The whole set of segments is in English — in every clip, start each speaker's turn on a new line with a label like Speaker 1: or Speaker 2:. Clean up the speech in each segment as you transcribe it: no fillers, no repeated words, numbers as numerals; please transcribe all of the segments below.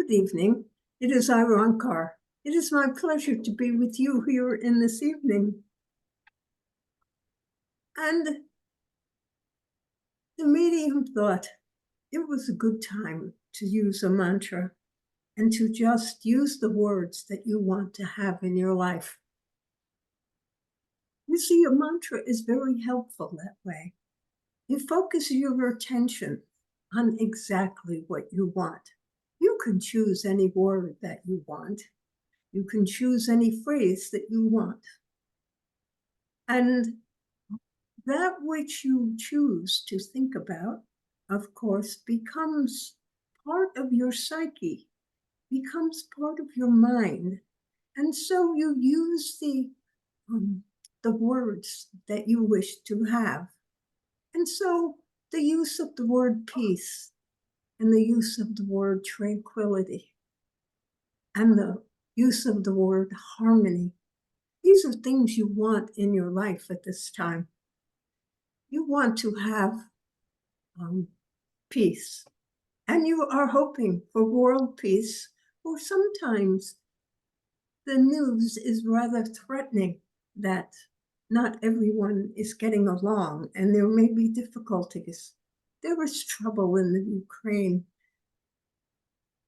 Speaker 1: Good evening. It is I, Roncar. It is my pleasure to be with you here in this evening. And the medium thought it was a good time to use a mantra and to just use the words that you want to have in your life. You see, a mantra is very helpful that way. It focuses your attention on exactly what you want. You can choose any word that you want. You can choose any phrase that you want. And that which you choose to think about, of course, becomes part of your psyche, becomes part of your mind. And so you use the words that you wish to have. And so the use of the word peace and the use of the word tranquility and the use of the word harmony, these are things you want in your life at this time. You want to have peace, and you are hoping for world peace, or sometimes the news is rather threatening that not everyone is getting along and there may be difficulties. There is trouble in the Ukraine,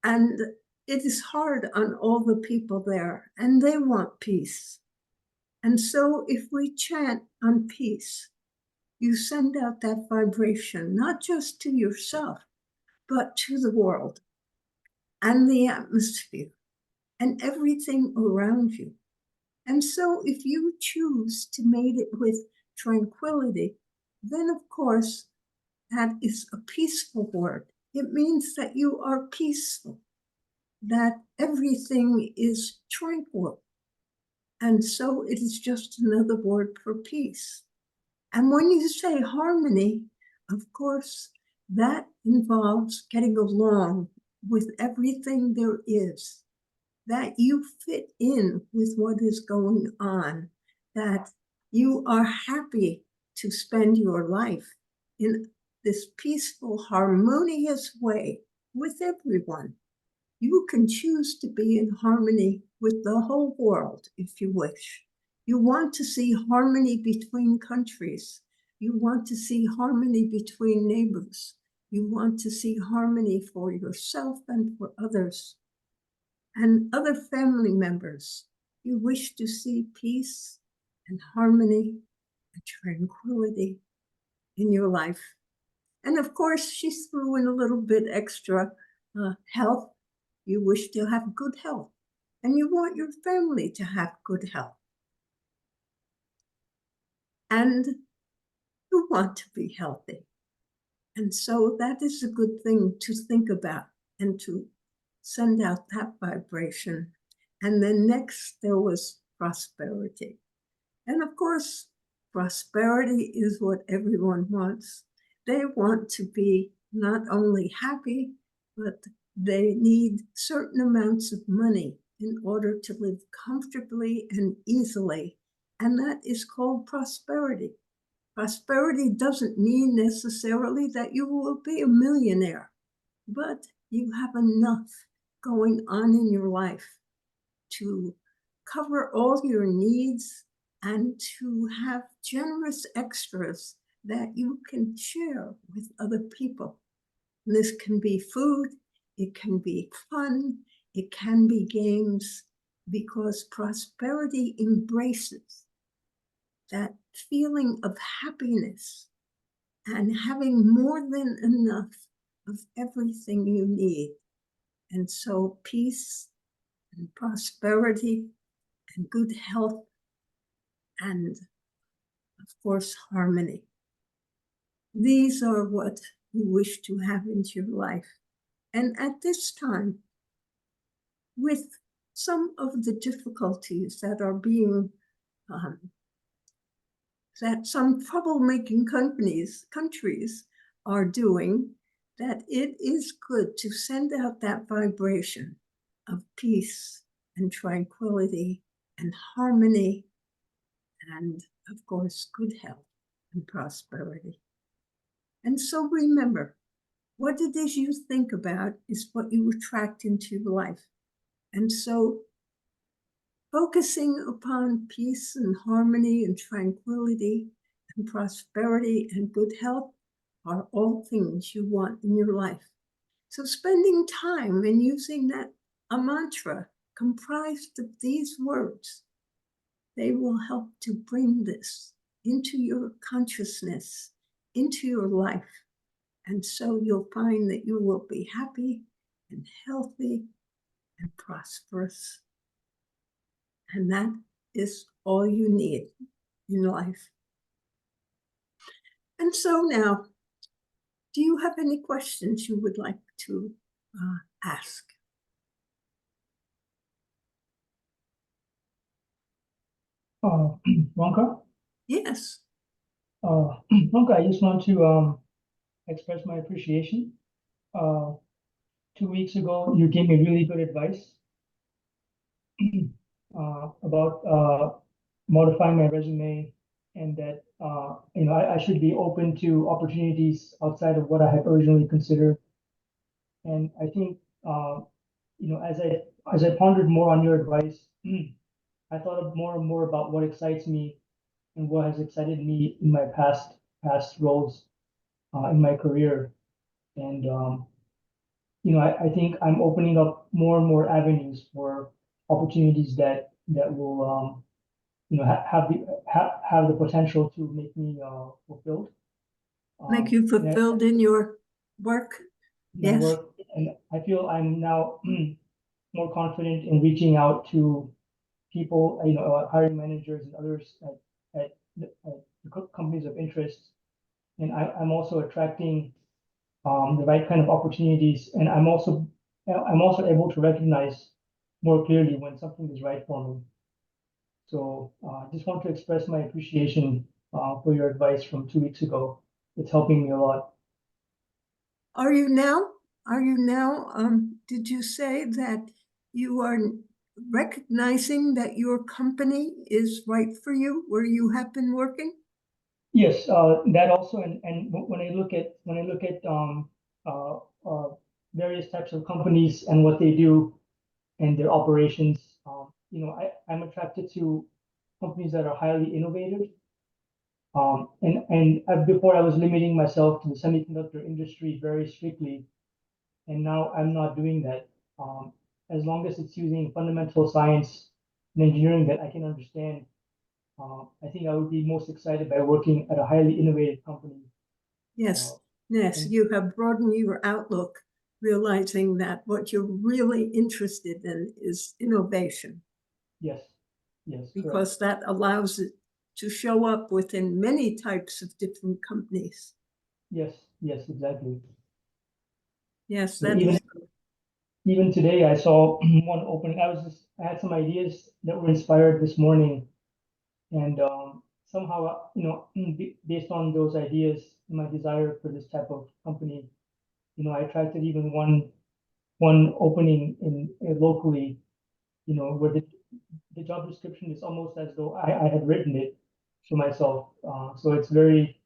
Speaker 1: and it is hard on all the people there, and they want peace. And so if we chant on peace, you send out that vibration, not just to yourself, but to the world and the atmosphere and everything around you. And so if you choose to mate it with tranquility, then of course, that is a peaceful word. It means that you are peaceful, that everything is tranquil. And so it is just another word for peace. And when you say harmony, of course, that involves getting along with everything there is, that you fit in with what is going on, that you are happy to spend your life in this peaceful, harmonious way with everyone. You can choose to be in harmony with the whole world if you wish. You want to see harmony between countries. You want to see harmony between neighbors. You want to see harmony for yourself and for others and other family members. You wish to see peace and harmony and tranquility in your life. And of course, she threw in a little bit extra health. You wish to have good health, and you want your family to have good health. And you want to be healthy. And so that is a good thing to think about and to send out that vibration. And then next, there was prosperity. And of course, prosperity is what everyone wants. They want to be not only happy, but they need certain amounts of money in order to live comfortably and easily. And that is called prosperity. Prosperity doesn't mean necessarily that you will be a millionaire, but you have enough going on in your life to cover all your needs and to have generous extras that you can share with other people. And this can be food, it can be fun, it can be games, because prosperity embraces that feeling of happiness and having more than enough of everything you need. And so peace and prosperity and good health and, of course, harmony. These are what you wish to have into your life. And at this time, with some of the difficulties that are being that some troublemaking countries are doing, that it is good to send out that vibration of peace and tranquility and harmony and, of course, good health and prosperity. And so remember, what it is you think about is what you attract into your life. And so focusing upon peace and harmony and tranquility and prosperity and good health are all things you want in your life. So spending time and using a mantra comprised of these words, they will help to bring this into your consciousness, into your life. And so you'll find that you will be happy and healthy and prosperous. And that is all you need in life. And so now, do you have any questions you would like to ask?
Speaker 2: Roncar?
Speaker 1: Yes.
Speaker 2: Roncar, I just want to express my appreciation. 2 weeks ago, you gave me really good advice about modifying my resume, and that I should be open to opportunities outside of what I had originally considered. And I think as I pondered more on your advice, I thought more and more about what excites me and what has excited me in my past roles in my career. And I think I'm opening up more and more avenues for opportunities that will have the potential to make me fulfilled.
Speaker 1: Make you fulfilled in your work?
Speaker 2: My
Speaker 1: Yes.
Speaker 2: work, and I feel I'm now more confident in reaching out to people, hiring managers and others at the companies of interest. And I'm also attracting the right kind of opportunities, and I'm also able to recognize more clearly when something is right for me. So just want to express my appreciation for your advice from 2 weeks ago. It's helping me a lot.
Speaker 1: Are you now, did you say that you are recognizing that your company is right for you where you have been working?
Speaker 2: Yes, that also, and when I look at uh, various types of companies and what they do and their operations, I'm attracted to companies that are highly innovative. And before I was limiting myself to the semiconductor industry very strictly, and now I'm not doing that. As long as it's using fundamental science and engineering that I can understand, I think I would be most excited by working at a highly innovative company.
Speaker 1: Yes,
Speaker 2: Uh,
Speaker 1: yes,
Speaker 2: and
Speaker 1: you have broadened your outlook, realizing that what you're really interested in is innovation,
Speaker 2: yes, yes, correct.
Speaker 1: because that allows it to show up within many types of different companies.
Speaker 2: Yes, yes, exactly.
Speaker 1: Yes,
Speaker 2: So
Speaker 1: that is good.
Speaker 2: even today, I saw one opening. I had some ideas that were inspired this morning, and somehow, based on those ideas, my desire for this type of company, I attracted even one opening in locally, where the job description is almost as though I had written it to myself. So it's very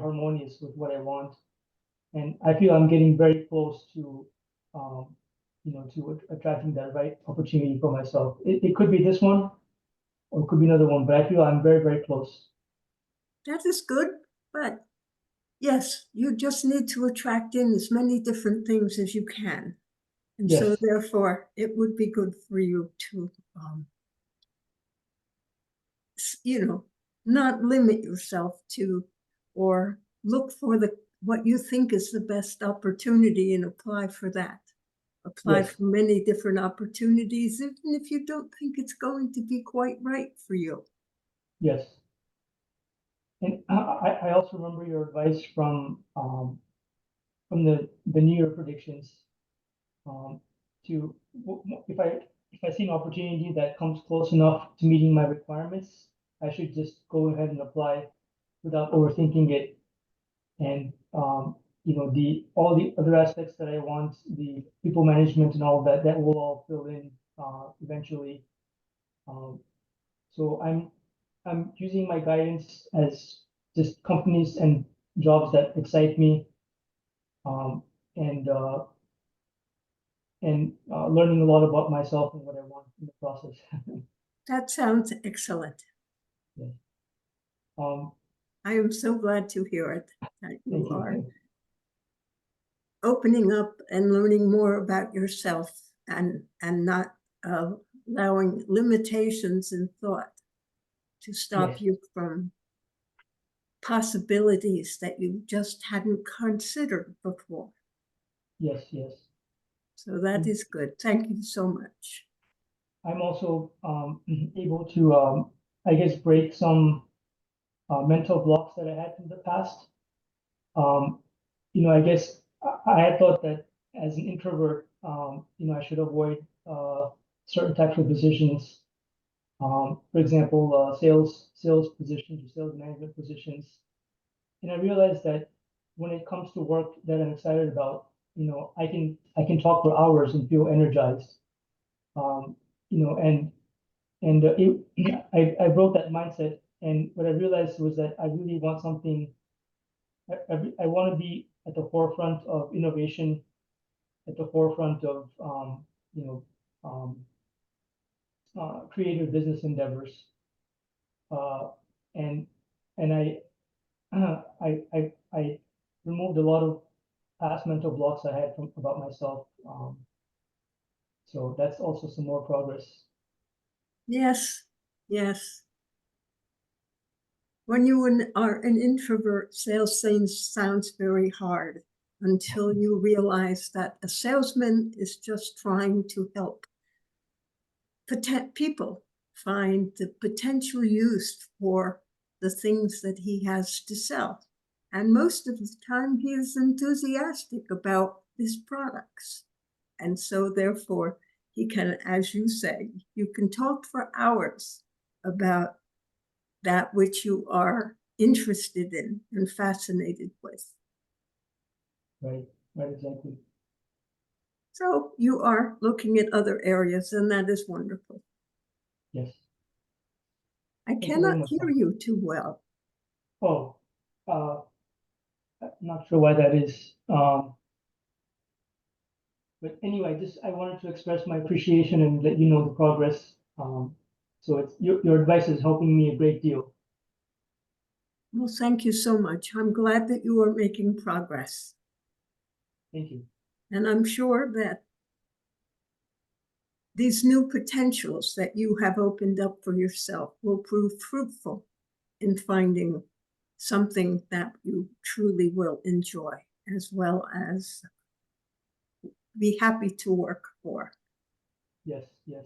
Speaker 2: harmonious with what I want, and I feel I'm getting very close to, um, to attracting that right opportunity for myself. It could be this one, or it could be another one, but I feel I'm very, very close.
Speaker 1: That is good, but yes, you just need to attract in as many different things as you can. And so
Speaker 2: Yes,
Speaker 1: therefore, it would be good for you to, not limit yourself to, or look for what you think is the best opportunity and apply for that. Apply
Speaker 2: yes,
Speaker 1: for many different opportunities, even if you don't think it's going to be quite right for you.
Speaker 2: yes. And I also remember your advice from the New Year predictions, um, to if I see an opportunity that comes close enough to meeting my requirements, I should just go ahead and apply without overthinking it. And the all the other aspects that I want, the people management and all that, that will all fill in eventually. Um, so I'm using my guidance as just companies and jobs that excite me, and learning a lot about myself and what I want in the process.
Speaker 1: That sounds excellent.
Speaker 2: Yeah. Um,
Speaker 1: I am so glad to hear it, that you
Speaker 2: Thank
Speaker 1: are
Speaker 2: you.
Speaker 1: opening up and learning more about yourself and not allowing limitations in thought to stop
Speaker 2: Yes,
Speaker 1: you from possibilities that you just hadn't considered before.
Speaker 2: yes, yes.
Speaker 1: So that is good. Thank you so much.
Speaker 2: I'm also able to, I guess, break some mental blocks that I had in the past. Um, I guess I had thought that as an introvert, I should avoid certain types of positions. For example, sales positions or sales management positions. And I realized that when it comes to work that I'm excited about, I can talk for hours and feel energized. Um, I broke that mindset. And what I realized was that I really want something. I want to be at the forefront of innovation, at the forefront of you know um, creative business endeavors, uh, and and I removed a lot of past mental blocks I had about myself. So that's also some more progress.
Speaker 1: Yes, yes. When you are an introvert, sales sounds very hard until you realize that a salesman is just trying to help people find the potential use for the things that he has to sell. And most of the time, he is enthusiastic about his products. And so, therefore, he can, as you say, you can talk for hours about that which you are interested in and fascinated with.
Speaker 2: Right, right, exactly.
Speaker 1: So you are looking at other areas, and that is wonderful.
Speaker 2: Yes.
Speaker 1: I
Speaker 2: Thank you very
Speaker 1: cannot
Speaker 2: much.
Speaker 1: hear you too well.
Speaker 2: Oh, uh, I'm not sure why that is. But anyway, just I wanted to express my appreciation and let you know the progress. So it's your advice is helping me a great deal.
Speaker 1: Well, thank you so much. I'm glad that you are making progress.
Speaker 2: Thank you.
Speaker 1: And I'm sure that these new potentials that you have opened up for yourself will prove fruitful in finding something that you truly will enjoy, as well as be happy to work for.
Speaker 2: Yes, yes.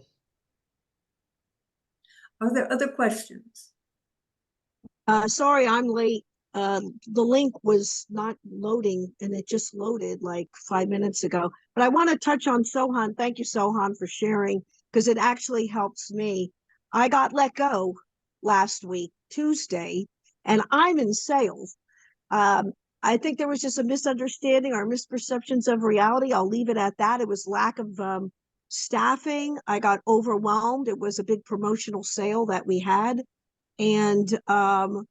Speaker 1: Are there other questions?
Speaker 3: Sorry, I'm late. The link was not loading and it just loaded like 5 minutes ago. But I want to touch on Sohan. Thank you, Sohan, for sharing because it actually helps me. I got let go last week, Tuesday, and I'm in sales. I think there was just a misunderstanding or misperceptions of reality. I'll leave it at that. It was lack of staffing. I got overwhelmed. It was a big promotional sale that we had. And I'm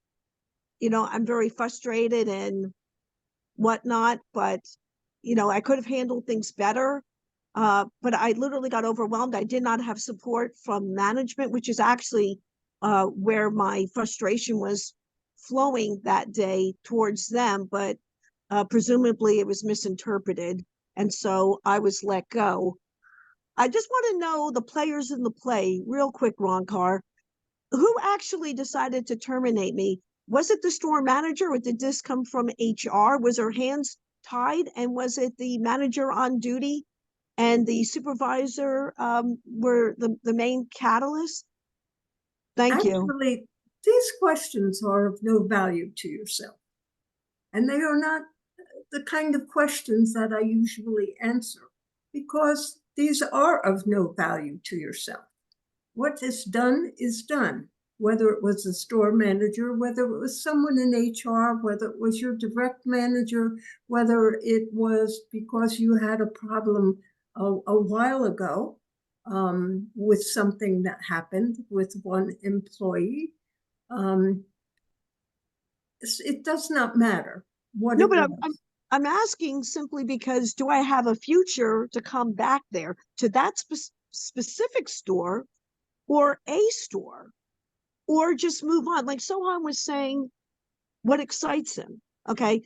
Speaker 3: very frustrated and whatnot, but I could have handled things better. But I literally got overwhelmed. I did not have support from management, which is actually where my frustration was flowing that day towards them, but presumably it was misinterpreted. And so I was let go. I just want to know the players in the play, real quick, Roncar. Who actually decided to terminate me? Was it the store manager or did this come from HR? Was her hands tied? And was it the manager on duty and the supervisor were the main catalyst? Thank you.
Speaker 1: Actually, these questions are of no value to yourself. And they are not the kind of questions that I usually answer because these are of no value to yourself. What is done, whether it was a store manager, whether it was someone in HR, whether it was your direct manager, whether it was because you had a problem a while ago with something that happened with one employee. It does not matter what
Speaker 3: No,
Speaker 1: it
Speaker 3: but
Speaker 1: was.
Speaker 3: I'm asking simply because do I have a future to come back there to that specific store or a store, or just move on? Like Sohan was saying, what excites him? Okay.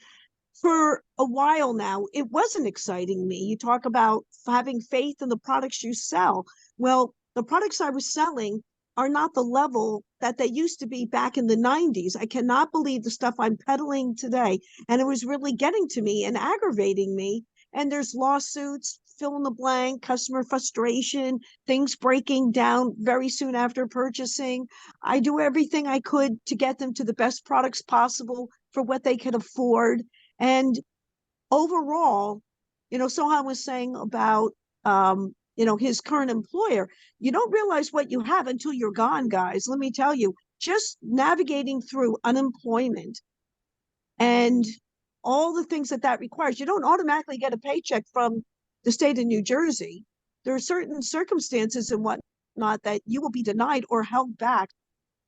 Speaker 3: For a while now, it wasn't exciting me. You talk about having faith in the products you sell. Well, the products I was selling are not the level that they used to be back in the 90s. I cannot believe the stuff I'm peddling today. And it was really getting to me and aggravating me. And there's lawsuits, fill in the blank, customer frustration, things breaking down very soon after purchasing. I do everything I could to get them to the best products possible for what they could afford. And overall, Sohan was saying about, his current employer. You don't realize what you have until you're gone, guys. Let me tell you, just navigating through unemployment and all the things that requires, you don't automatically get a paycheck from the state of New Jersey. There are certain circumstances and whatnot that you will be denied or held back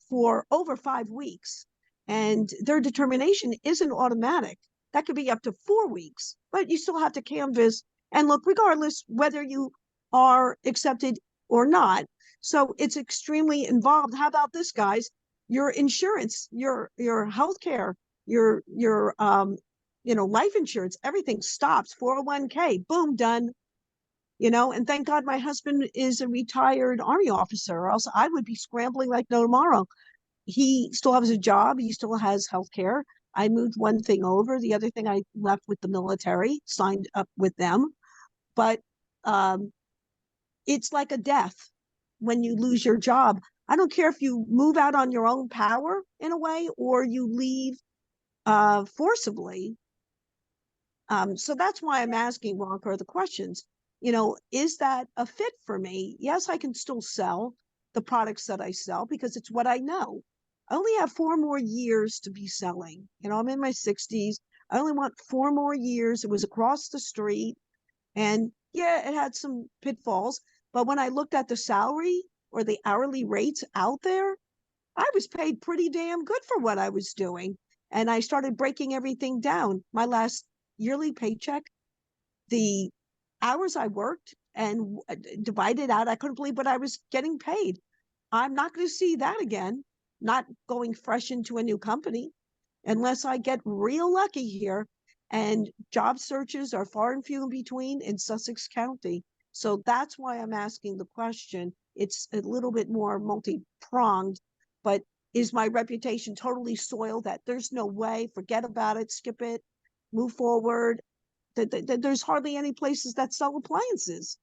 Speaker 3: for over 5 weeks. And their determination isn't automatic. That could be up to 4 weeks, but you still have to canvass and look regardless whether you are accepted or not. So it's extremely involved. How about this, guys? Your insurance, your healthcare, your life insurance, everything stops. 401k, boom, done. And thank God my husband is a retired Army officer, or else I would be scrambling like no tomorrow. He still has a job. He still has health care. I moved one thing over. The other thing I left with the military, signed up with them. But it's like a death when you lose your job. I don't care if you move out on your own power in a way or you leave forcibly. So that's why I'm asking Roncar the questions. Is that a fit for me? Yes, I can still sell the products that I sell because it's what I know. I only have 4 more years to be selling. I'm in my 60s. I only want 4 more years. It was across the street. And yeah, it had some pitfalls. But when I looked at the salary or the hourly rates out there, I was paid pretty damn good for what I was doing. And I started breaking everything down. My last yearly paycheck, the hours I worked and divided out, I couldn't believe what I was getting paid. I'm not going to see that again, not going fresh into a new company unless I get real lucky here. And job searches are far and few in between in Sussex County. So that's why I'm asking the question. It's a little bit more multi-pronged, but is my reputation totally soiled that there's no way, forget about it, skip it, move forward? There's hardly any places that sell appliances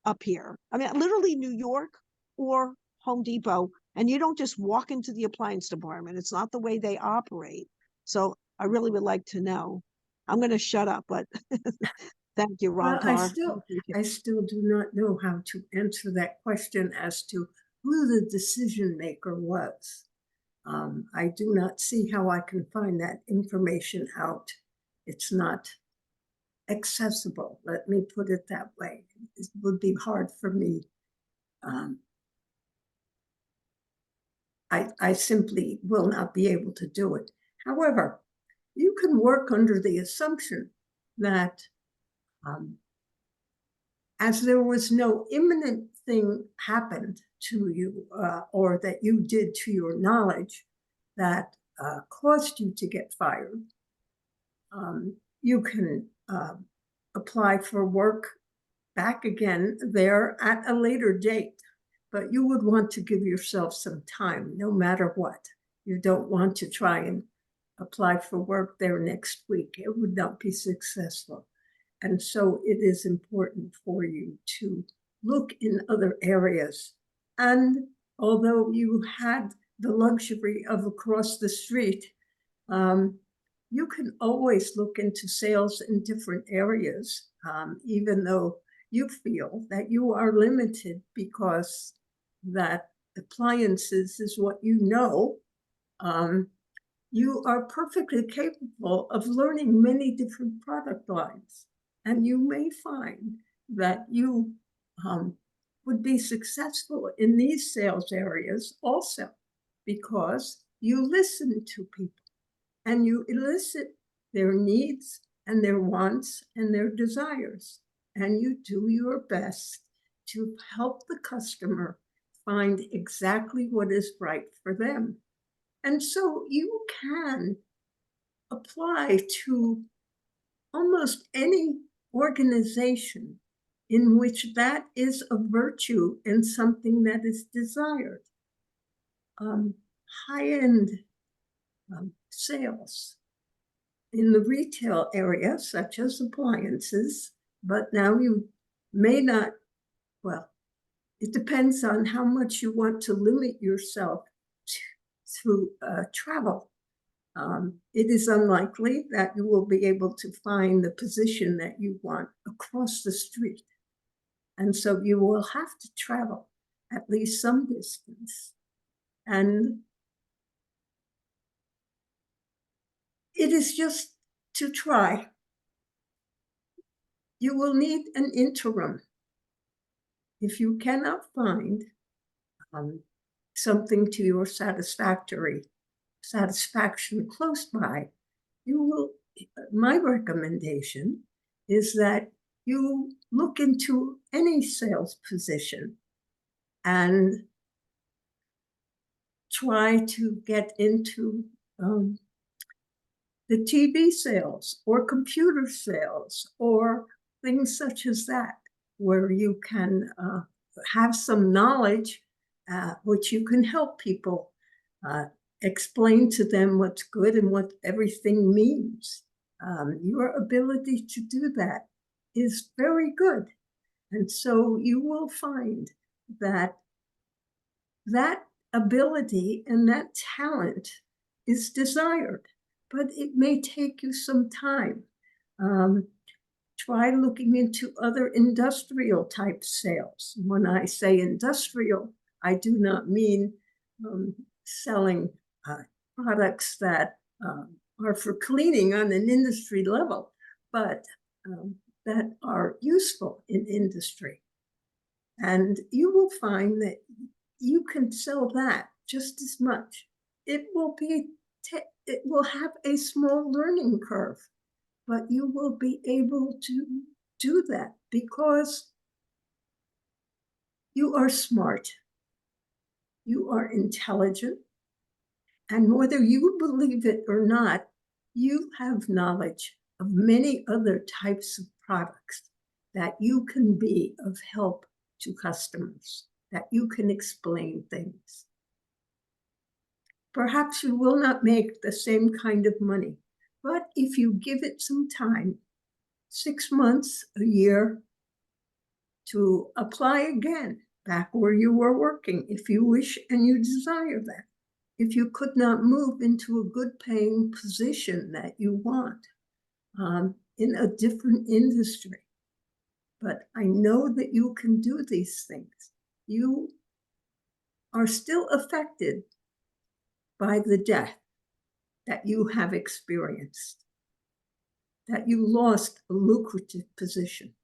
Speaker 3: up here. I mean, literally New York or Home Depot, and you don't just walk into the appliance department. It's not the way they operate. So I really would like to know. I'm going to shut up, but thank you,
Speaker 1: Well,
Speaker 3: Roncar.
Speaker 1: I still do not know how to answer that question as to who the decision maker was. I do not see how I can find that information out. It's not accessible. Let me put it that way. It would be hard for me. I simply will not be able to do it. However, you can work under the assumption that as there was no imminent thing happened to you or that you did to your knowledge that caused you to get fired, you can apply for work back again there at a later date. But you would want to give yourself some time, no matter what. You don't want to try and apply for work there next week. It would not be successful. And so it is important for you to look in other areas. And although you had the luxury of across the street, you can always look into sales in different areas, even though you feel that you are limited because that appliances is what you know. You are perfectly capable of learning many different product lines. And you may find that you would be successful in these sales areas also because you listen to people and you elicit their needs and their wants and their desires. And you do your best to help the customer find exactly what is right for them. And so you can apply to almost any organization in which that is a virtue and something that is desired. High-end sales in the retail area, such as appliances, but now you may not, well, it depends on how much you want to limit yourself to travel. It is unlikely that you will be able to find the position that you want across the street. And so you will have to travel at least some distance. And it is just to try. You will need an interim. If you cannot find something to your satisfaction close by, you will, my recommendation is that you look into any sales position and try to get into the TV sales or computer sales or things such as that, where you can have some knowledge which you can help people explain to them what's good and what everything means. Your ability to do that is very good. And so you will find that that ability and that talent is desired, but it may take you some time. Try looking into other industrial type sales. When I say industrial, I do not mean selling products that are for cleaning on an industry level, but that are useful in industry. And you will find that you can sell that just as much. It will have a small learning curve, but you will be able to do that because you are smart, you are intelligent, and whether you believe it or not, you have knowledge of many other types of products that you can be of help to customers, that you can explain things. Perhaps you will not make the same kind of money, but if you give it some time, 6 months, a year, to apply again back where you were working, if you wish and you desire that. If you could not move into a good paying position that you want in a different industry. But I know that you can do these things. You are still affected by the death that you have experienced, that you lost a lucrative position.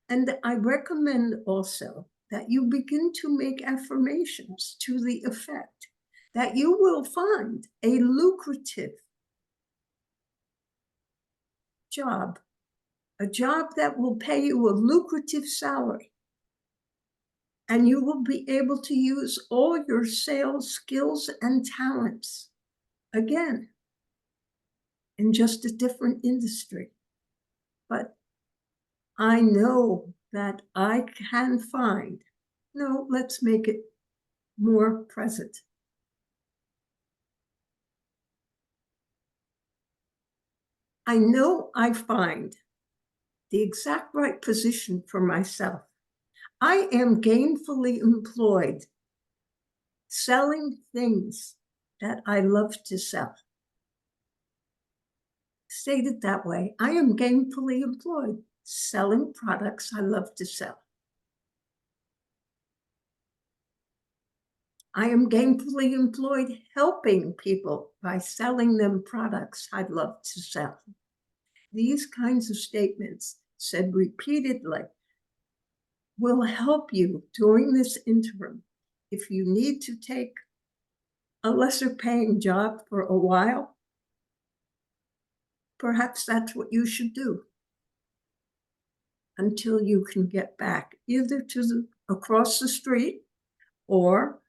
Speaker 1: And I recommend also that you begin to make affirmations to the effect that you will find a lucrative job, a job that will pay you a lucrative salary. And you will be able to use all your sales skills and talents, again, in just a different industry. But I know that I can find, no, let's make it more present. I know I find the exact right position for myself. I am gainfully employed selling things that I love to sell. Stated that way, I am gainfully employed selling products I love to sell. I am gainfully employed helping people by selling them products I'd love to sell. These kinds of statements, said repeatedly, will help you during this interim. If you need to take a lesser paying job for a while, perhaps that's what you should do until you can get back either to across the street or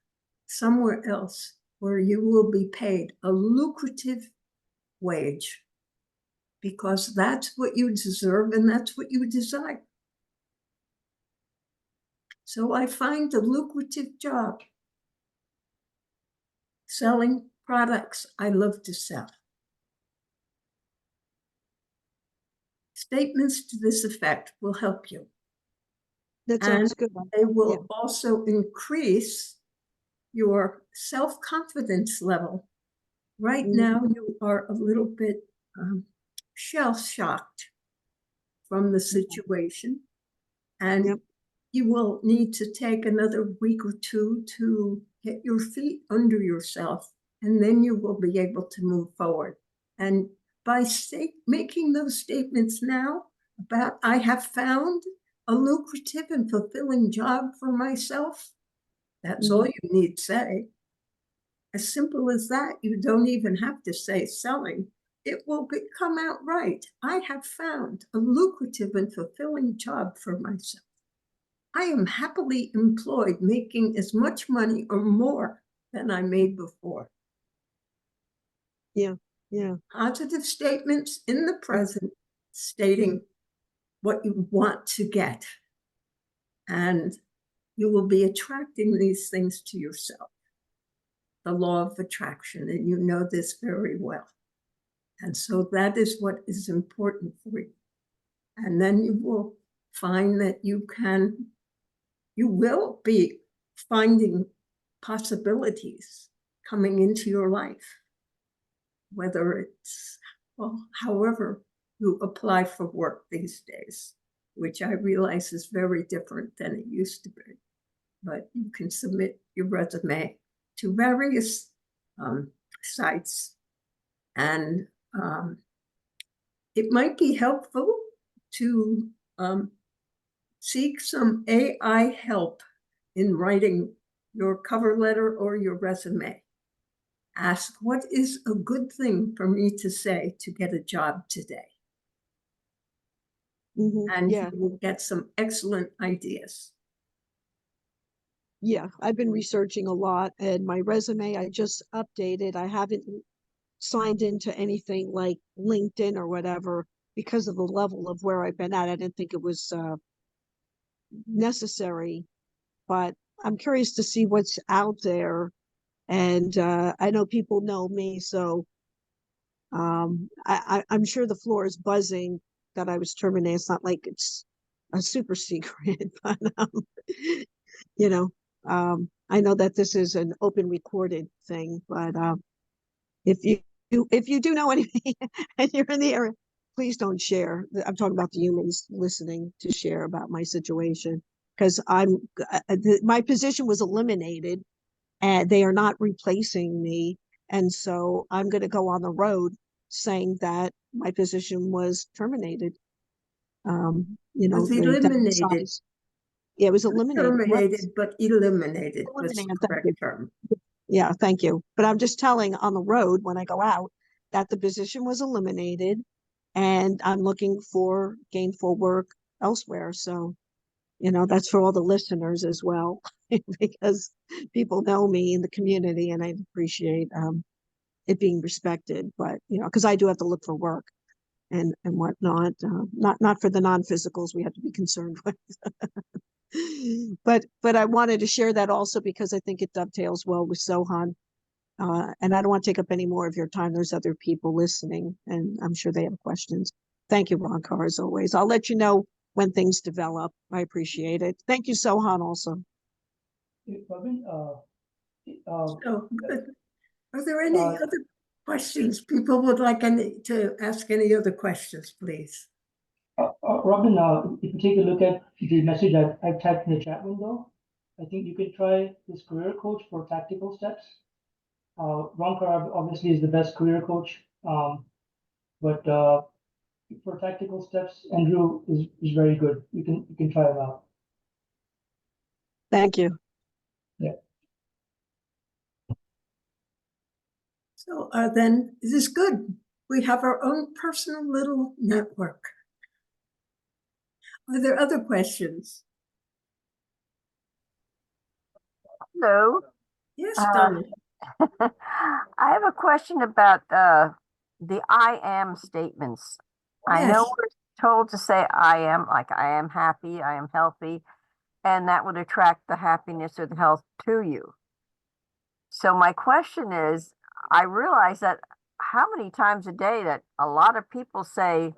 Speaker 1: somewhere else where you will be paid a lucrative wage, because that's what you deserve and that's what you desire. So I find a lucrative job selling products I love to sell. Statements to this effect will help you.
Speaker 3: That
Speaker 1: And
Speaker 3: sounds good.
Speaker 1: they will
Speaker 3: Yeah.
Speaker 1: also increase your self-confidence level. Right now, you are a little bit shell-shocked from the situation, and
Speaker 3: Yep.
Speaker 1: you will need to take another week or two to get your feet under yourself, and then you will be able to move forward. And by making those statements now about, I have found a lucrative and fulfilling job for myself, that's all you need to say. As simple as that, you don't even have to say selling. It will come out right. I have found a lucrative and fulfilling job for myself. I am happily employed, making as much money or more than I made before.
Speaker 3: Yeah. Yeah.
Speaker 1: Positive statements in the present, stating what you want to get. And you will be attracting these things to yourself. The law of attraction, and you know this very well. And so that is what is important for you. And then you will find that you will be finding possibilities coming into your life, whether it's, well, however you apply for work these days, which I realize is very different than it used to be. But you can submit your resume to various sites, and it might be helpful to seek some AI help in writing your cover letter or your resume. Ask, what is a good thing for me to say to get a job today? And
Speaker 3: Yeah.
Speaker 1: you will get some excellent ideas.
Speaker 3: Yeah. I've been researching a lot, and my resume I just updated. I haven't signed into anything like LinkedIn or whatever because of the level of where I've been at. I didn't think it was necessary, but I'm curious to see what's out there. And I know people know me, so I'm sure the floor is buzzing that I was terminated. It's not like it's a super secret, but you know, I know that this is an open recorded thing, but if you do know anything and you're in the area, please don't share. I'm talking about the humans listening to share about my situation, because my position was eliminated and they are not replacing me. And so I'm going to go on the road saying that my position was terminated.
Speaker 1: Was
Speaker 3: They
Speaker 1: eliminated.
Speaker 3: downsized. Yeah, it was eliminated.
Speaker 1: Terminated, but eliminated was the
Speaker 3: Eliminated. Thank
Speaker 1: correct
Speaker 3: you.
Speaker 1: term.
Speaker 3: Yeah, thank you. But I'm just telling on the road when I go out that the position was eliminated and I'm looking for gainful work elsewhere. So, that's for all the listeners as well, because people know me in the community and I appreciate it being respected. But, because I do have to look for work and whatnot, not for the non-physicals we have to be concerned with. But I wanted to share that also because I think it dovetails well with Sohan. And I don't want to take up any more of your time. There's other people listening, and I'm sure they have questions. Thank you, Roncar, as always. I'll let you know when things develop. I appreciate it. Thank you, Sohan, also.
Speaker 2: Robin,
Speaker 1: So, good. Are there any other questions people would like to ask? Any other questions, please?
Speaker 2: Robin, if you take a look at the message I've typed in the chat window, I think you could try this career coach for tactical steps. Roncar obviously is the best career coach, but for tactical steps, Andrew is very good. You can try it out.
Speaker 3: Thank you.
Speaker 2: Yeah.
Speaker 1: So then, is this good? We have our own personal little network. Are there other questions?
Speaker 4: Hello.
Speaker 1: Yes,
Speaker 4: Uh,
Speaker 1: Donna.
Speaker 4: I have a question about the I am statements. I know
Speaker 1: Yes.
Speaker 4: we're told to say I am, like I am happy, I am healthy, and that would attract the happiness or the health to you. So my question is, I realize that how many times a day that a lot of people say,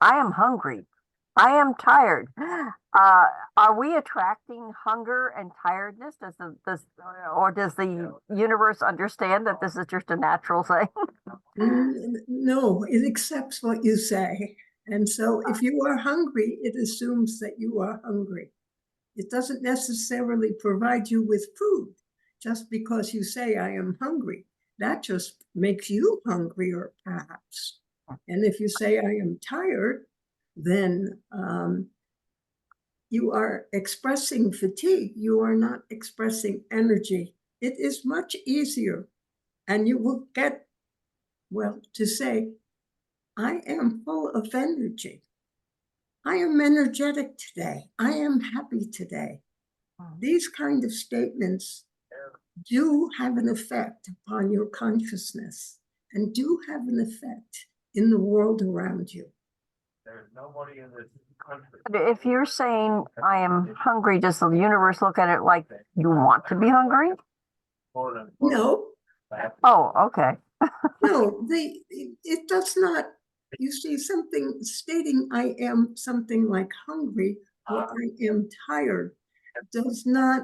Speaker 4: I am hungry, I am tired. Are we attracting hunger and tiredness? Or does the universe understand that this is just a natural thing?
Speaker 1: No, it accepts what you say. And so if you are hungry, it assumes that you are hungry. It doesn't necessarily provide you with food just because you say, I am hungry. That just makes you hungrier, perhaps. And if you say, I am tired, then you are expressing fatigue. You are not expressing energy. It is much easier. And you will get, well, to say, I am full of energy. I am energetic today. I am happy today. These kind of statements do have an effect upon your consciousness and do have an effect in the world around you.
Speaker 5: There's nobody in this country.
Speaker 4: If you're saying I am hungry, does the universe look at it like you want to be hungry?
Speaker 1: No,
Speaker 4: Oh, okay.
Speaker 1: no, it does not. You see, something stating I am something like hungry or I am tired does not,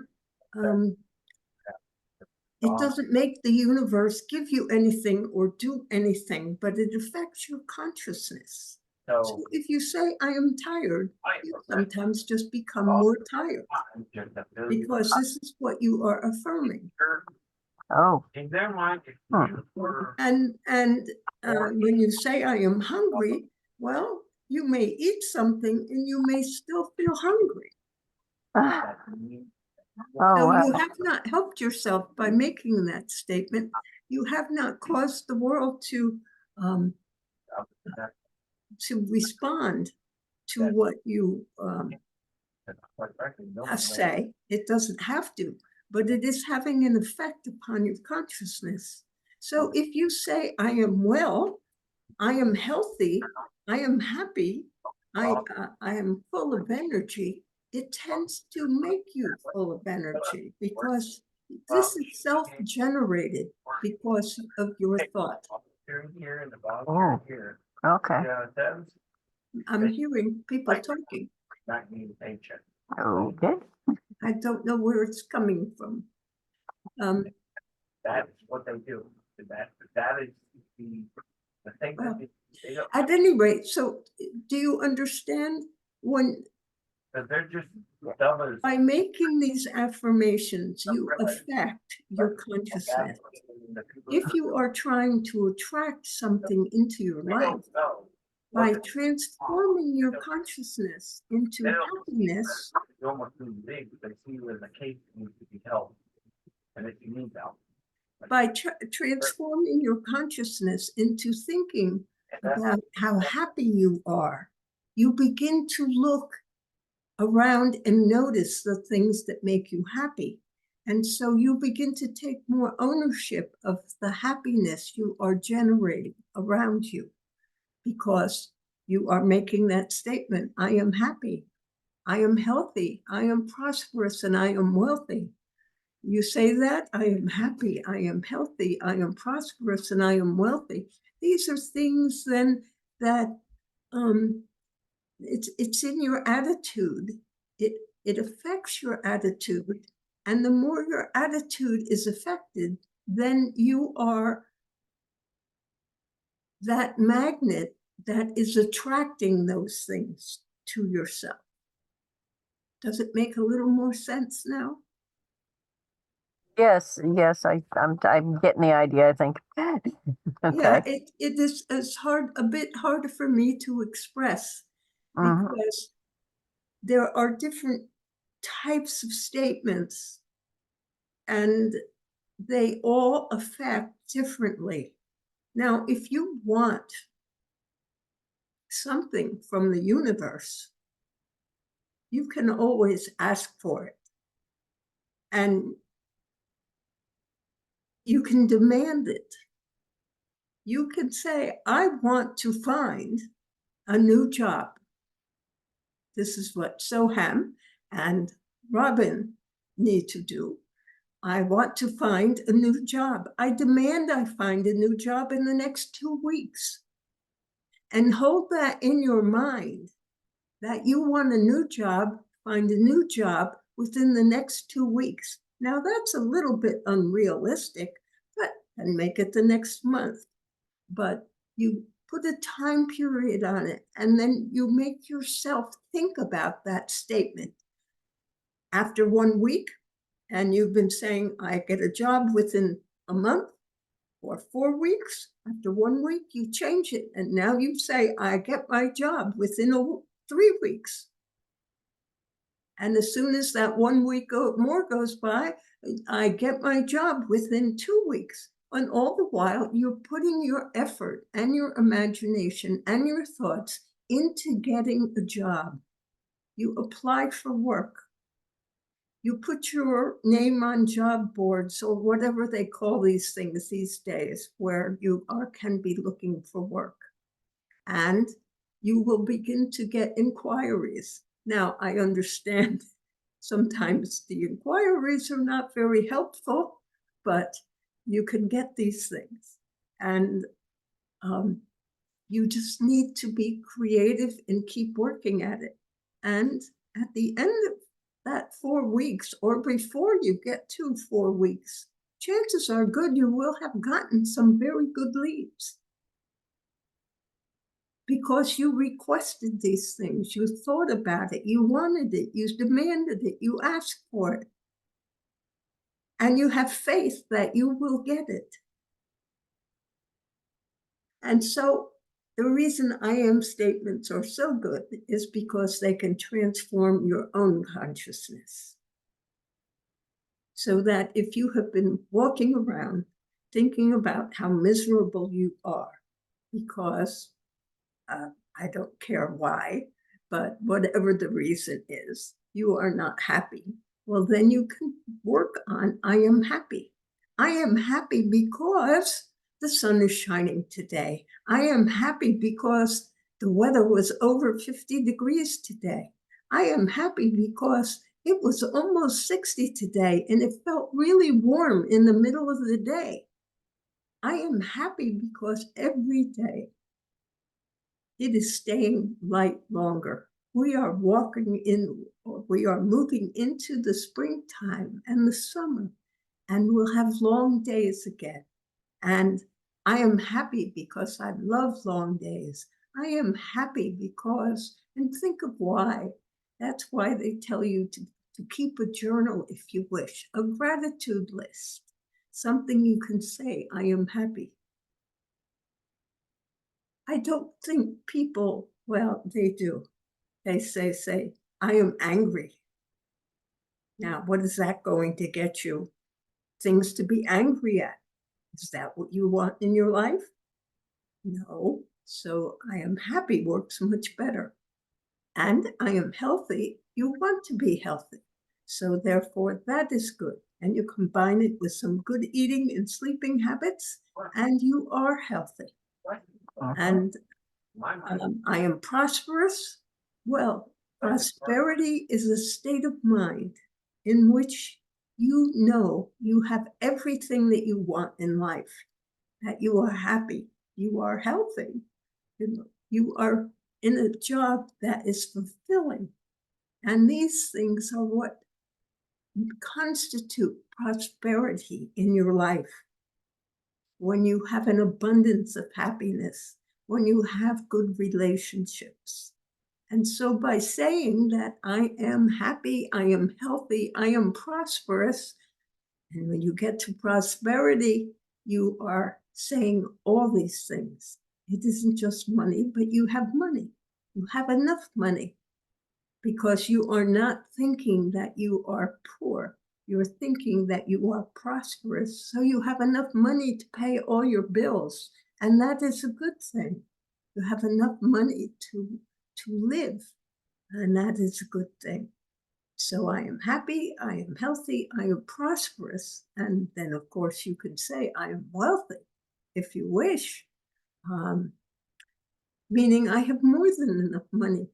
Speaker 1: it doesn't make the universe give you anything or do anything, but it affects your consciousness. So if you say I am tired, you sometimes just become more tired because this is what you are affirming.
Speaker 4: Oh,
Speaker 5: In their mind,
Speaker 1: And when you say I am hungry, well, you may eat something and you may still feel hungry.
Speaker 4: oh,
Speaker 1: So you
Speaker 4: wow.
Speaker 1: have not helped yourself by making that statement. You have not caused the world to respond to what you say. It doesn't have to, but it is having an effect upon your consciousness. So if you say, I am well, I am healthy, I am happy, I am full of energy, it tends to make you full of energy because this is self-generated because of your thought.
Speaker 5: here in the bottom
Speaker 4: Oh.
Speaker 5: here.
Speaker 4: Okay.
Speaker 5: Yeah, that's
Speaker 1: I'm hearing people talking.
Speaker 5: not mean paycheck.
Speaker 4: Okay.
Speaker 1: I don't know where it's coming from.
Speaker 5: That's what they do. That is the thing
Speaker 1: Well,
Speaker 5: that they don't,
Speaker 1: At any rate, so do you understand when
Speaker 5: because they're just dumb as.
Speaker 1: by making these affirmations, you affect your consciousness? If you are trying to attract something into your life by transforming your consciousness into happiness,
Speaker 5: You almost lose big because they see you as a case that needs to be held. And if you need help.
Speaker 1: by transforming your consciousness into thinking about how happy you are, you begin to look around and notice the things that make you happy. And so you begin to take more ownership of the happiness you are generating around you because you are making that statement, I am happy, I am healthy, I am prosperous, and I am wealthy. You say that, I am happy, I am healthy, I am prosperous, and I am wealthy. These are things then that it's in your attitude. It affects your attitude. And the more your attitude is affected, then you are that magnet that is attracting those things to yourself. Does it make a little more sense now?
Speaker 4: Yes, yes, I'm getting the idea, I think.
Speaker 1: Yeah,
Speaker 4: Okay.
Speaker 1: it is a bit harder for me to express
Speaker 4: Mhm.
Speaker 1: because there are different types of statements and they all affect differently. Now, if you want something from the universe, you can always ask for it. And you can demand it. You can say, I want to find a new job. This is what Soham and Robin need to do. I want to find a new job. I demand I find a new job in the next 2 weeks. And hold that in your mind, that you want a new job, find a new job within the next 2 weeks. Now that's a little bit unrealistic, but and make it the next month. But you put a time period on it, and then you make yourself think about that statement. After 1 week, and you've been saying, I get a job within a month or 4 weeks, after 1 week, you change it. And now you say, I get my job within 3 weeks. And as soon as that 1 week more goes by, I get my job within 2 weeks. And all the while, you're putting your effort and your imagination and your thoughts into getting a job. You apply for work. You put your name on job boards or whatever they call these things these days, where you can be looking for work. And you will begin to get inquiries. Now, I understand sometimes the inquiries are not very helpful, but you can get these things. And you just need to be creative and keep working at it. And at the end of that 4 weeks, or before you get to 4 weeks, chances are good you will have gotten some very good leads. Because you requested these things, you thought about it, you wanted it, you demanded it, you asked for it. And you have faith that you will get it. And so the reason I am statements are so good is because they can transform your own consciousness. So that if you have been walking around thinking about how miserable you are, because I don't care why, but whatever the reason is, you are not happy. Well, then you can work on, I am happy. I am happy because the sun is shining today. I am happy because the weather was over 50 degrees today. I am happy because it was almost 60 today and it felt really warm in the middle of the day. I am happy because every day it is staying light longer. We are walking in, or we are moving into the springtime and the summer, and we'll have long days again. And I am happy because I love long days. I am happy because, and think of why. That's why they tell you to keep a journal if you wish, a gratitude list, something you can say, I am happy. I don't think people, well, they do. They say, I am angry. Now, what is that going to get you? Things to be angry at. Is that what you want in your life? No. So I am happy works much better. And I am healthy. You want to be healthy. So therefore, that is good. And you combine it with some good eating and sleeping habits, and you are healthy. And I am prosperous. Well, prosperity is a state of mind in which you know you have everything that you want in life, that you are happy, you are healthy, you are in a job that is fulfilling. And these things are what constitute prosperity in your life. When you have an abundance of happiness, when you have good relationships. And so by saying that I am happy, I am healthy, I am prosperous, and when you get to prosperity, you are saying all these things. It isn't just money, but you have money. You have enough money because you are not thinking that you are poor. You're thinking that you are prosperous, so you have enough money to pay all your bills And that is a good thing. You have enough money to live, and that is a good thing. So I am happy, I am healthy, I am prosperous, and then of course you could say I am wealthy if you wish, meaning I have more than enough money.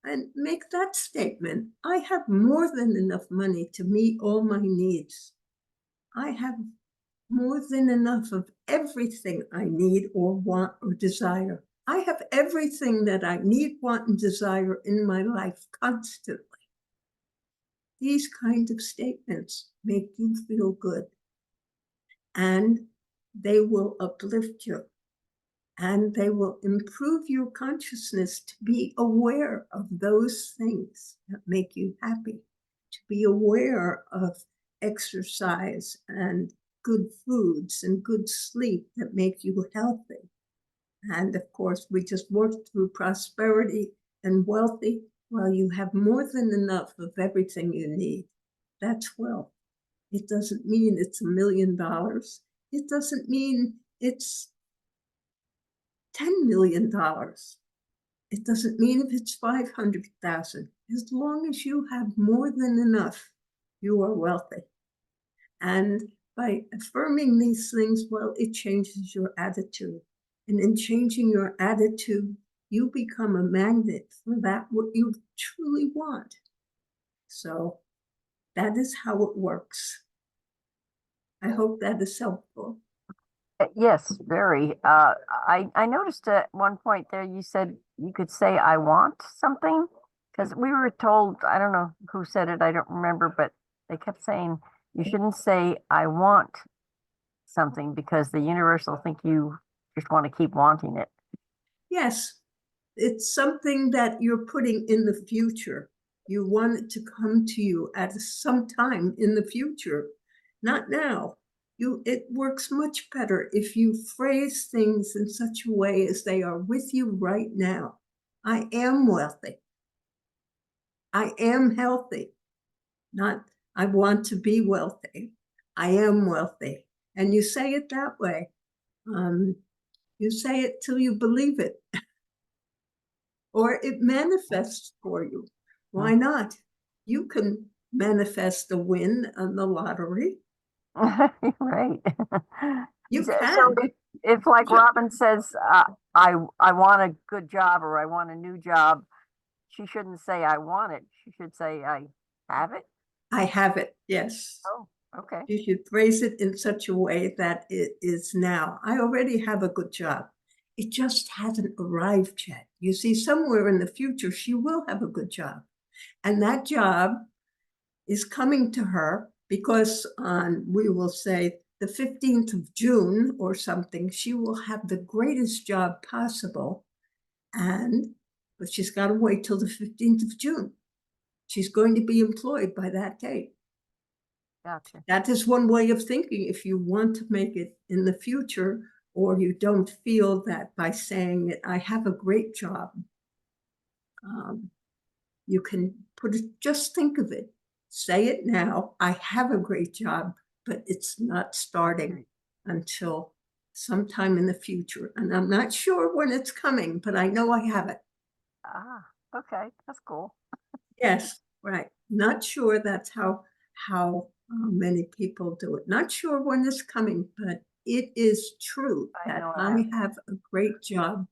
Speaker 1: And make that statement, I have more than enough money to meet all my needs. I have more than enough of everything I need or want or desire. I have everything that I need, want, and desire in my life constantly. These kind of statements make you feel good, and they will uplift you, and they will improve your consciousness to be aware of those things that make you happy, to be aware of exercise and good foods and good sleep that make you healthy. And of course, we just worked through prosperity and wealthy. Well, you have more than enough of everything you need. That's wealth. It doesn't mean it's $1 million. It doesn't mean it's $10 million. It doesn't mean if it's 500,000. As long as you have more than enough, you are wealthy. And by affirming these things, well, it changes your attitude. And in changing your attitude, you become a magnet for that what you truly want. So that is how it works. I hope that is helpful.
Speaker 4: Yes, very. I noticed at one point there you said you could say I want something, because we were told, I don't know who said it, I don't remember, but they kept saying you shouldn't say I want something because the universe will think you just want to keep wanting it.
Speaker 1: Yes, it's something that you're putting in the future. You want it to come to you at some time in the future, not now. It works much better if you phrase things in such a way as they are with you right now. I am wealthy. I am healthy. Not I want to be wealthy. I am wealthy. And you say it that way. You say it till you believe it. Or it manifests for you. Why not? You can manifest a win on the lottery.
Speaker 4: Right.
Speaker 1: You
Speaker 4: So
Speaker 1: can.
Speaker 4: if like Robin says, I want a good job or I want a new job, she shouldn't say I want it. She should say I have it.
Speaker 1: I have it, yes.
Speaker 4: Oh, okay.
Speaker 1: You should phrase it in such a way that it is now. I already have a good job. It just hasn't arrived yet. You see, somewhere in the future, she will have a good job. And that job is coming to her because on, we will say, the 15th of June or something, she will have the greatest job possible. But she's got to wait till the 15th of June. She's going to be employed by that date.
Speaker 4: Gotcha.
Speaker 1: That is one way of thinking if you want to make it in the future, or you don't feel that by saying it, I have a great job. You can put it, just think of it. Say it now, I have a great job, but it's not starting until sometime in the future. And I'm not sure when it's coming, but I know I have it.
Speaker 4: Ah, okay, that's cool.
Speaker 1: Yes, right. Not sure that's how many people do it. Not sure when it's coming, but it is true that I have a great job.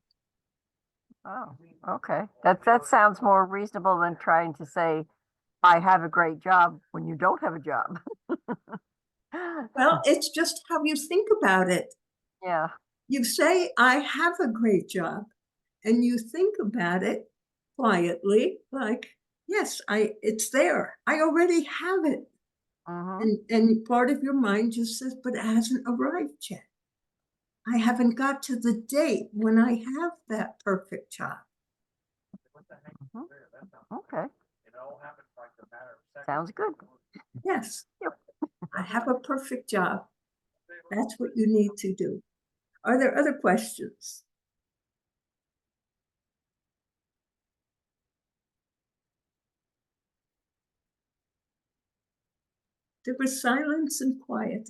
Speaker 4: Oh, okay. That sounds more reasonable than trying to say I have a great job when you don't have a job.
Speaker 1: Well, it's just how you think about it.
Speaker 4: Yeah.
Speaker 1: You say, I have a great job, and you think about it quietly, like, yes, it's there. I already have it. And part of your mind just says, but it hasn't arrived yet. I haven't got to the date when I have that perfect job.
Speaker 4: Okay. Sounds good.
Speaker 1: Yes.
Speaker 4: Yep.
Speaker 1: I have a perfect job. That's what you need to do. Are there other questions? There was silence and quiet.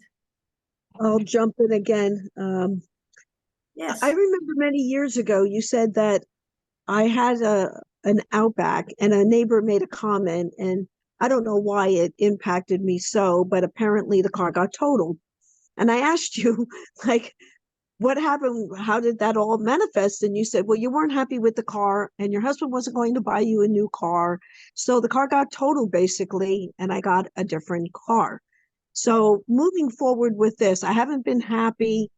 Speaker 3: I'll jump in again.
Speaker 1: Yes,
Speaker 3: I remember many years ago you said that I had an Outback and a neighbor made a comment, and I don't know why it impacted me so, but apparently the car got totaled. And I asked you, like, what happened? How did that all manifest? And you said, well, you weren't happy with the car and your husband wasn't going to buy you a new car. So the car got totaled basically, and I got a different car. So moving forward with this, I haven't been happy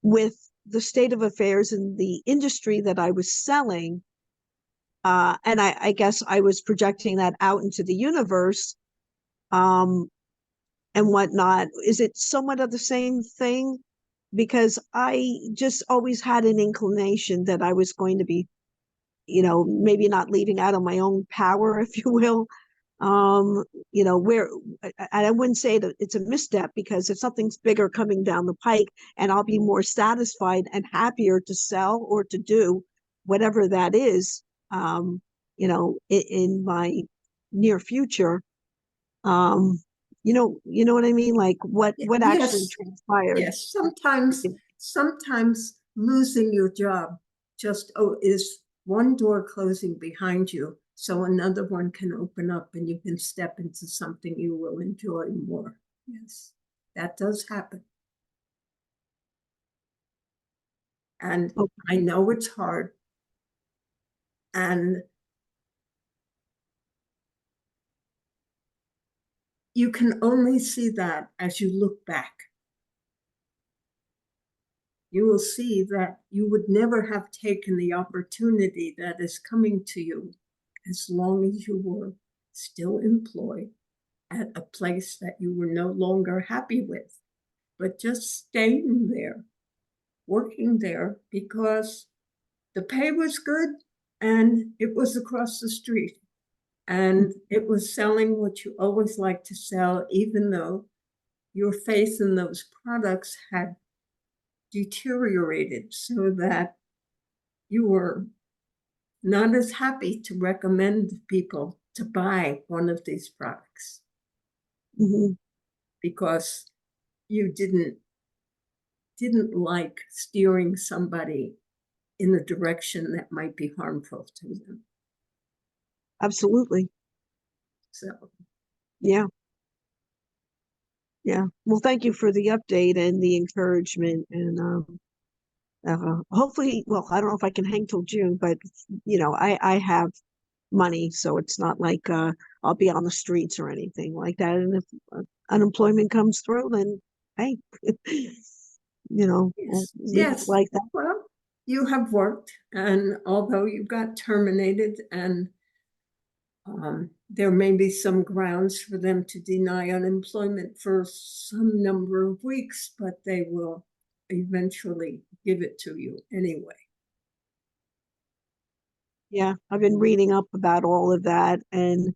Speaker 3: with the state of affairs in the industry that I was selling. And I guess I was projecting that out into the universe, um, and whatnot. Is it somewhat of the same thing? Because I just always had an inclination that I was going to be, maybe not leaving out of my own power, if you will. Where I wouldn't say that it's a misstep, because if something's bigger coming down the pike and I'll be more satisfied and happier to sell or to do whatever that is, in my near future, you know what I mean? Like what actually
Speaker 1: yes,
Speaker 3: transpired.
Speaker 1: yes. Sometimes losing your job just is one door closing behind you, so another one can open up and you can step into something you will enjoy more. Yes, that does happen. And
Speaker 3: Okay.
Speaker 1: I know it's hard. And you can only see that as you look back. You will see that you would never have taken the opportunity that is coming to you as long as you were still employed at a place that you were no longer happy with, but just staying there, working there because the pay was good and it was across the street. And it was selling what you always like to sell, even though your faith in those products had deteriorated so that you were not as happy to recommend people to buy one of these products
Speaker 3: Mhm.
Speaker 1: because you didn't like steering somebody in a direction that might be harmful to them.
Speaker 3: Absolutely.
Speaker 1: So
Speaker 3: Yeah. Yeah. Well, thank you for the update and the encouragement. And hopefully, well, I don't know if I can hang till June, but I have money, so it's not like I'll be on the streets or anything like that. And if unemployment comes through, then hey, we'll
Speaker 1: yes,
Speaker 3: leave it
Speaker 1: yes.
Speaker 3: like that.
Speaker 1: Well, you have worked, and although you got terminated, and there may be some grounds for them to deny unemployment for some number of weeks, but they will eventually give it to you anyway.
Speaker 3: Yeah, I've been reading up about all of that, and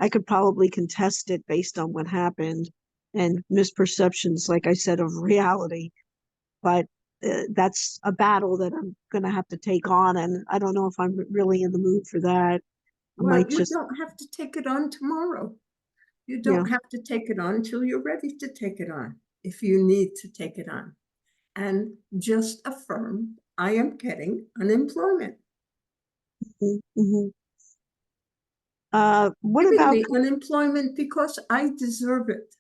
Speaker 3: I could probably contest it based on what happened and misperceptions, like I said, of reality. But that's a battle that I'm going to have to take on, and I don't know if I'm really in the mood for that. I
Speaker 1: Well,
Speaker 3: might
Speaker 1: you
Speaker 3: just,
Speaker 1: don't have to take it on tomorrow. You
Speaker 3: yeah,
Speaker 1: don't have to take it on until you're ready to take it on, if you need to take it on. And just affirm, I am getting unemployment.
Speaker 3: mm-hmm. What
Speaker 1: Giving
Speaker 3: about
Speaker 1: me unemployment because I deserve it.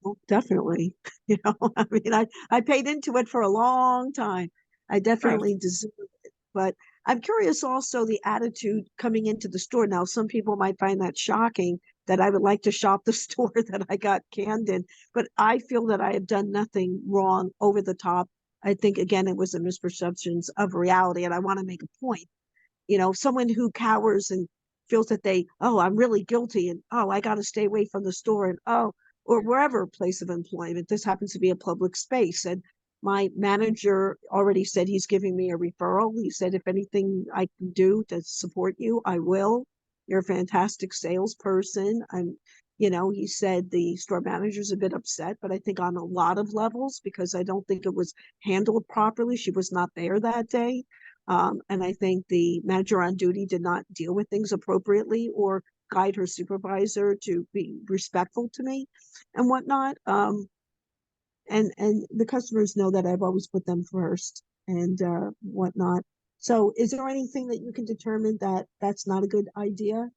Speaker 3: Oh, definitely. I mean, I paid into it for a long time. I
Speaker 1: Right.
Speaker 3: definitely deserve it. But I'm curious also the attitude coming into the store. Now, some people might find that shocking that I would like to shop the store that I got canned in, but I feel that I have done nothing wrong over the top. I think, again, it was a misperceptions of reality, and I want to make a point. Someone who cowers and feels that I'm really guilty, and I got to stay away from the store, and or wherever place of employment. This happens to be a public space, and my manager already said he's giving me a referral. He said, if anything I can do to support you, I will. You're a fantastic salesperson. He said the store manager's a bit upset, but I think on a lot of levels, because I don't think it was handled properly. She was not there that day. And I think the manager on duty did not deal with things appropriately or guide her supervisor to be respectful to me and whatnot. and the customers know that I've always put them first and whatnot. So is there anything that you can determine that that's not a good idea?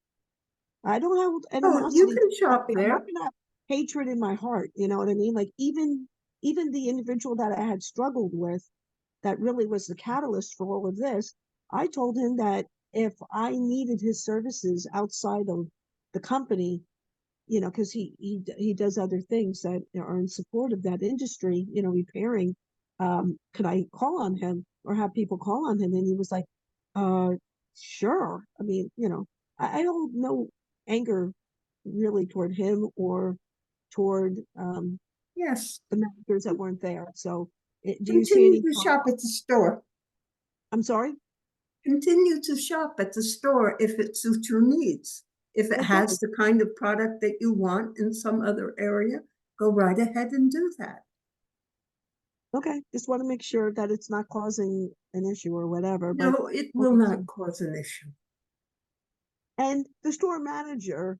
Speaker 3: I don't have
Speaker 1: Oh, you
Speaker 3: animosity.
Speaker 1: can shop
Speaker 3: I'm not
Speaker 1: there.
Speaker 3: gonna have hatred in my heart, you know what I mean? Like even the individual that I had struggled with that really was the catalyst for all of this, I told him that if I needed his services outside of the company, you know, because he does other things that are in support of that industry, you know, repairing. Could I call on him or have people call on him? And he was like, uh, sure. I mean, you know, I don't know anger really toward him or toward
Speaker 1: Yes,
Speaker 3: the managers that weren't there. So do you see
Speaker 1: continue
Speaker 3: any
Speaker 1: to shop at the store.
Speaker 3: I'm sorry?
Speaker 1: Continue to shop at the store if it suits your needs. If it
Speaker 3: It
Speaker 1: has
Speaker 3: does.
Speaker 1: the kind of product that you want in some other area, go right ahead and do that.
Speaker 3: Okay. Just want to make sure that it's not causing an issue or whatever. But
Speaker 1: No, it will
Speaker 3: okay,
Speaker 1: not
Speaker 3: so
Speaker 1: cause an issue.
Speaker 3: and the store manager,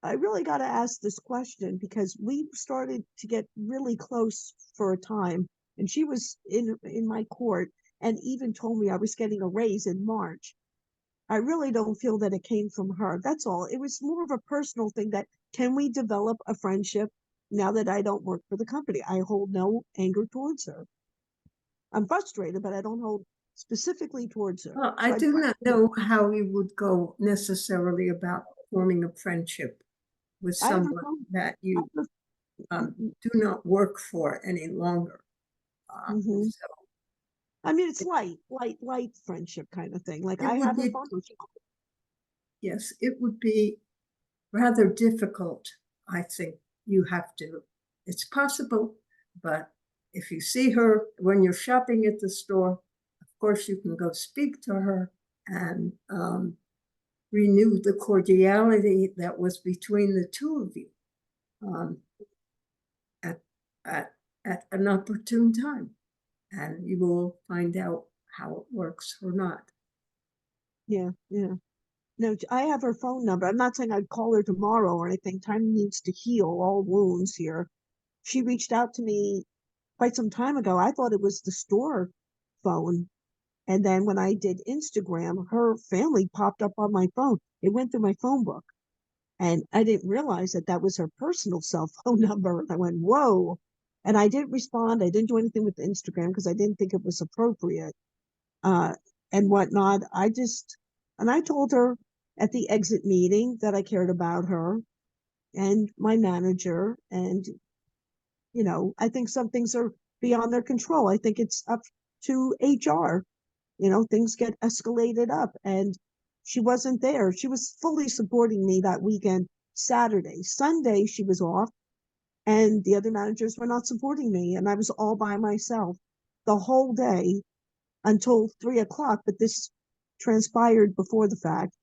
Speaker 3: I really got to ask this question because we started to get really close for a time, and she was in my court and even told me I was getting a raise in March. I really don't feel that it came from her. That's all. It was more of a personal thing that can we develop a friendship now that I don't work for the company? I hold no anger towards her. I'm frustrated, but I don't hold specifically towards her.
Speaker 1: Well, I
Speaker 3: So I'd
Speaker 1: do
Speaker 3: like
Speaker 1: not
Speaker 3: to know.
Speaker 1: know how you would go necessarily about forming a friendship with
Speaker 3: I have her
Speaker 1: someone
Speaker 3: phone.
Speaker 1: that
Speaker 3: I
Speaker 1: you
Speaker 3: have
Speaker 1: do not work for any longer.
Speaker 3: mhm.
Speaker 1: So
Speaker 3: I mean, it's light friendship kind of thing. Like
Speaker 1: it
Speaker 3: I
Speaker 1: would
Speaker 3: have her
Speaker 1: be,
Speaker 3: phone.
Speaker 1: yes, it would be rather difficult. I think you have to, it's possible, but if you see her when you're shopping at the store, of course you can go speak to her and renew the cordiality that was between the two of you um, at, at, at an opportune time. And you will find out how it works or not.
Speaker 3: Yeah, yeah. No, I have her phone number. I'm not saying I'd call her tomorrow or anything. Time needs to heal all wounds here. She reached out to me quite some time ago. I thought it was the store phone. And then when I did Instagram, her family popped up on my phone. It went through my phone book. And I didn't realize that that was her personal cell phone number. And I went, whoa. And I didn't respond. I didn't do anything with Instagram because I didn't think it was appropriate uh, and whatnot. And I told her at the exit meeting that I cared about her and my manager. And, you know, I think some things are beyond their control. I think it's up to HR. You know, things get escalated up and she wasn't there. She was fully supporting me that weekend, Saturday. Sunday, she was off and the other managers were not supporting me. And I was all by myself the whole day until 3 o'clock, but this transpired before the fact.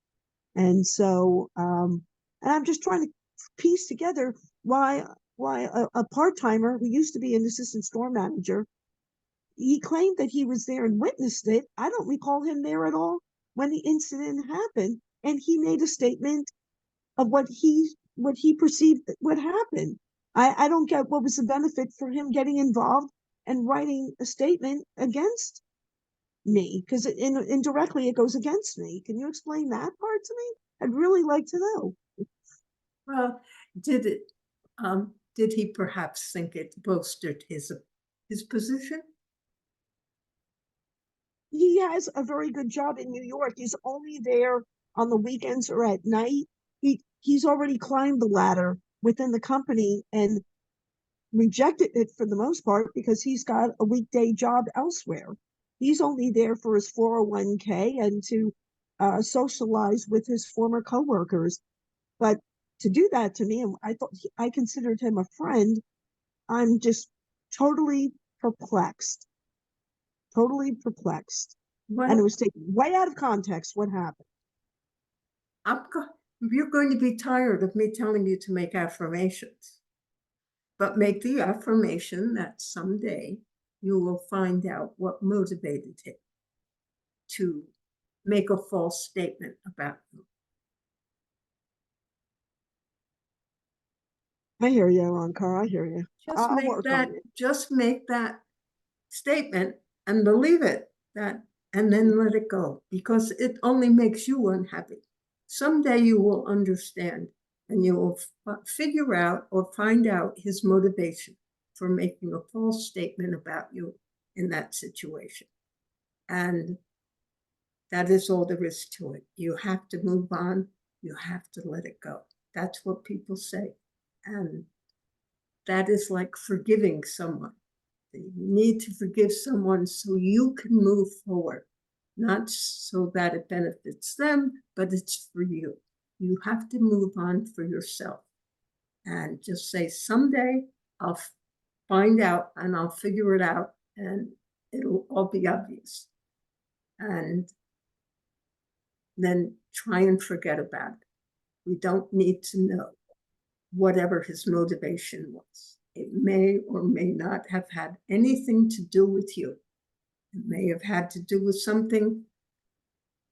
Speaker 3: And so, and I'm just trying to piece together why a part timer who used to be an assistant store manager, he claimed that he was there and witnessed it. I don't recall him there at all when the incident happened, and he made a statement of what he perceived what happened. I don't get what was the benefit for him getting involved and writing a statement against me because indirectly it goes against me. Can you explain that part to me? I'd really like to know.
Speaker 1: Well, did it, did he perhaps think it bolstered his position?
Speaker 3: He has a very good job in New York. He's only there on the weekends or at night. He's already climbed the ladder within the company and rejected it for the most part because he's got a weekday job elsewhere. He's only there for his 401k and to socialize with his former coworkers. But to do that to me, and I thought I considered him a friend, I'm just totally perplexed, totally perplexed. And it
Speaker 1: Well,
Speaker 3: was taken way out of context what happened.
Speaker 1: you're going to be tired of me telling you to make affirmations, but make the affirmation that someday you will find out what motivated him to make a false statement about you.
Speaker 3: I hear you, Roncar. I hear you.
Speaker 1: Just
Speaker 3: I'll
Speaker 1: make
Speaker 3: work
Speaker 1: that,
Speaker 3: on it.
Speaker 1: just make that statement and believe it, and then let it go, because it only makes you unhappy. Someday you will understand, and you will figure out or find out his motivation for making a false statement about you in that situation. And that is all there is to it. You have to move on. You have to let it go. That's what people say. And that is like forgiving someone. You need to forgive someone so you can move forward, not so that it benefits them, but it's for you. You have to move on for yourself and just say, someday I'll find out and I'll figure it out and it'll all be obvious. And then try and forget about it. We don't need to know whatever his motivation was. It may or may not have had anything to do with you. It may have had to do with something.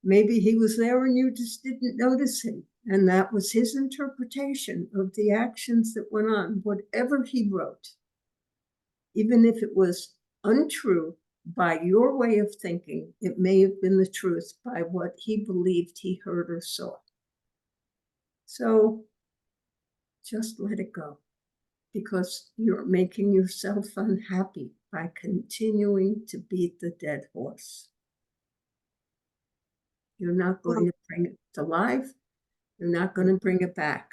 Speaker 1: Maybe he was there and you just didn't notice him. And that was his interpretation of the actions that went on, whatever he wrote. Even if it was untrue by your way of thinking, it may have been the truth by what he believed he heard or saw. So just let it go, because you're making yourself unhappy by continuing to beat the dead horse. You're not going to bring it to life. You're not going to bring it back.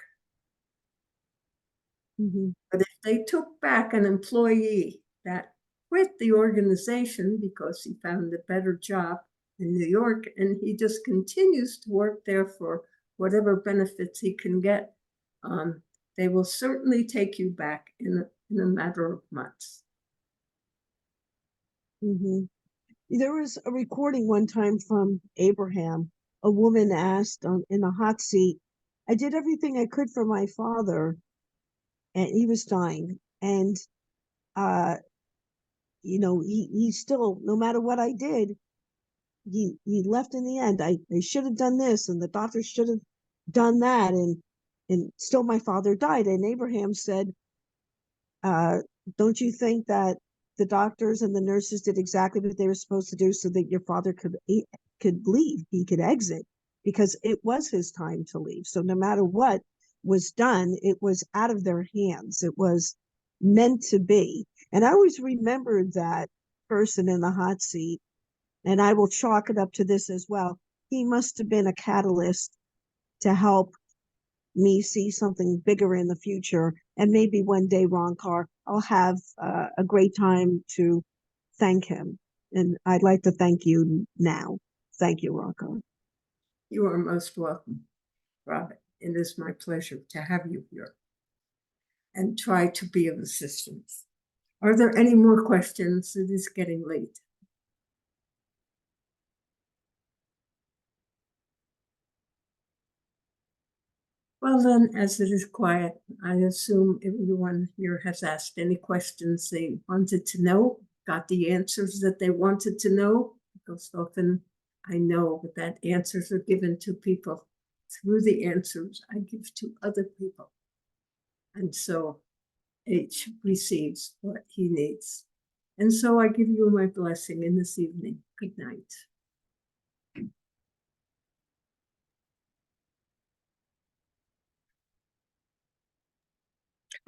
Speaker 3: Mhm.
Speaker 1: But if they took back an employee that quit the organization because he found a better job in New York, and he just continues to work there for whatever benefits he can get, they will certainly take you back in a matter of months.
Speaker 3: Mhm. There was a recording one time from Abraham. A woman asked in the hot seat, I did everything I could for my father, and he was dying. And, he still, no matter what I did, he left in the end. I should have done this, and the doctor should have done that. And still my father died. And Abraham said, don't you think that the doctors and the nurses did exactly what they were supposed to do so that your father could leave, he could exit, because it was his time to leave. So no matter what was done, it was out of their hands. It was meant to be. And I always remembered that person in the hot seat, and I will chalk it up to this as well. He must have been a catalyst to help me see something bigger in the future. And maybe one day, Roncar, I'll have a great time to thank him. And I'd like to thank you now. Thank you, Roncar.
Speaker 1: You are most welcome, Robin. It is my pleasure to have you here and try to be of assistance. Are there any more questions? It is getting late. Well then, as it is quiet, I assume everyone here has asked any questions they wanted to know, got the answers that they wanted to know, because often I know that answers are given to people through the answers I give to other people. And so each receives what he needs. And so I give you my blessing in this evening. Good night.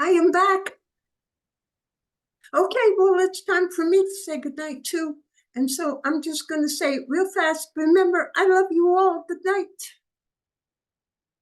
Speaker 1: I am back. Okay, well, it's time for me to say goodnight too. And so I'm just going to say real fast, remember, I love you all. Good night.